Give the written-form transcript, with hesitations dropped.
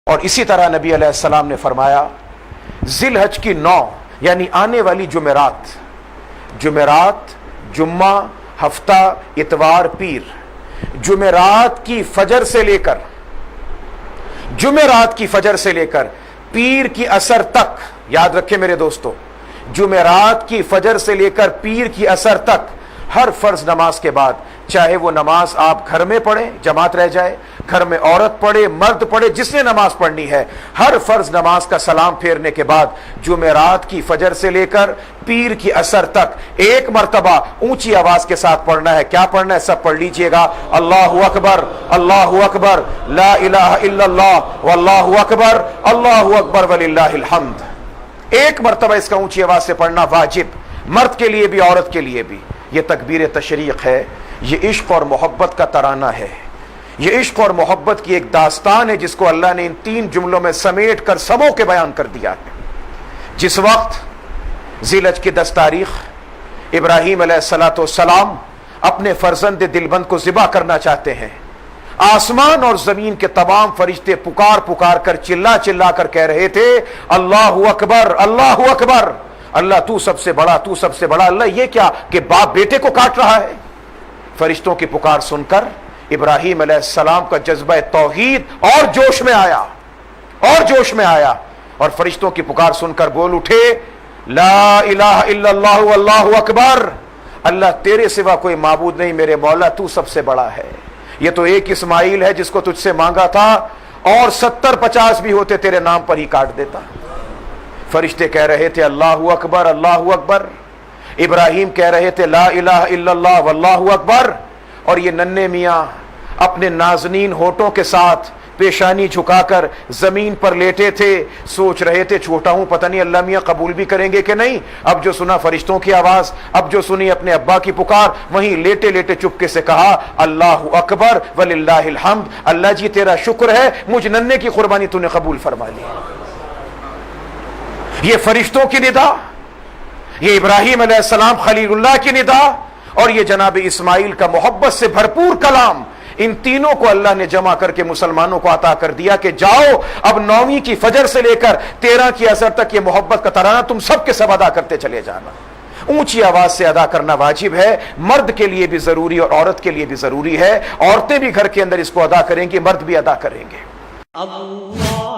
اور اسی طرح نبی علیہ السلام نے فرمایا ذی الحج کی 9 یعنی آنے والی جمعرات، جمعہ، ہفتہ، اتوار، پیر، جمعرات کی فجر سے لے کر پیر کی عصر تک، یاد رکھیں میرے دوستو، جمعرات کی فجر سے لے کر پیر کی عصر تک ہر فرض نماز کے بعد، چاہے وہ نماز آپ گھر میں پڑھیں، جماعت رہ جائے، گھر میں عورت پڑھے، مرد پڑھے، جس نے نماز پڑھنی ہے، ہر فرض نماز کا سلام پھیرنے کے بعد جمعرات کی فجر سے لے کر پیر کی عصر تک ایک مرتبہ اونچی آواز کے ساتھ پڑھنا ہے۔ کیا پڑھنا ہے؟ سب پڑھ لیجئے گا، اللہ اکبر، لا الہ الا اللہ، واللہ اکبر وللہ الحمد۔ ایک مرتبہ اس کا اونچی آواز سے پڑھنا واجب، مرد کے لیے بھی، عورت کے لیے بھی۔ یہ تکبیر تشریق ہے، یہ عشق اور محبت کا ترانہ ہے، یہ عشق اور محبت کی ایک داستان ہے جس کو اللہ نے ان 3 جملوں میں سمیٹ کر سمو کے بیان کر دیا ہے۔ جس وقت ذی الحج کی 10 تاریخ ابراہیم علیہ السلام اپنے فرزند دلبند کو ذبح کرنا چاہتے ہیں، آسمان اور زمین کے تمام فرشتے پکار کر چلا کر کہہ رہے تھے اللہ اکبر، اللہ اکبر، اللہ تو سب سے بڑا، تو سب سے بڑا۔ اللہ یہ کیا کہ باپ بیٹے کو کاٹ رہا ہے؟ فرشتوں کی پکار سن کر ابراہیم علیہ السلام کا جذبہ توحید اور جوش میں آیا اور فرشتوں کی پکار سن کر بول اٹھے لا الہ الا اللہ واللہ اکبر، اللہ تیرے سوا کوئی معبود نہیں، میرے مولا تو سب سے بڑا ہے۔ یہ تو ایک اسماعیل ہے جس کو تجھ سے مانگا تھا، اور 70-50 بھی ہوتے تیرے نام پر ہی کاٹ دیتا۔ فرشتے کہہ رہے تھے اللہ اکبر، اللہ اکبر، ابراہیم کہہ رہے تھے لا الہ الا اللہ واللہ اکبر، اور یہ ننھے میاں اپنے نازنین ہونٹوں کے ساتھ پیشانی جھکا کر زمین پر لیٹے تھے، سوچ رہے تھے چھوٹا ہوں، پتہ نہیں اللہ میاں قبول بھی کریں گے کہ نہیں۔ اب جو سنا فرشتوں کی آواز، اب جو سنی اپنے ابا کی پکار، وہیں لیٹے چپکے سے کہا اللہ اکبر وللہ الحمد، اللہ جی تیرا شکر ہے، مجھ ننھے کی قربانی تو نے قبول فرما لی۔ یہ فرشتوں کی ندا، یہ ابراہیم علیہ السلام خلیل اللہ کی ندا، اور یہ جناب اسماعیل کا محبت سے بھرپور کلام، ان تینوں کو اللہ نے جمع کر کے مسلمانوں کو عطا کر دیا کہ جاؤ اب 9ویں کی فجر سے لے کر 13 کی عصر تک یہ محبت کا ترانہ تم سب کے سب ادا کرتے چلے جانا۔ اونچی آواز سے ادا کرنا واجب ہے، مرد کے لیے بھی ضروری اور عورت کے لیے بھی ضروری ہے، عورتیں بھی گھر کے اندر اس کو ادا کریں گی، مرد بھی ادا کریں گے۔ اللہ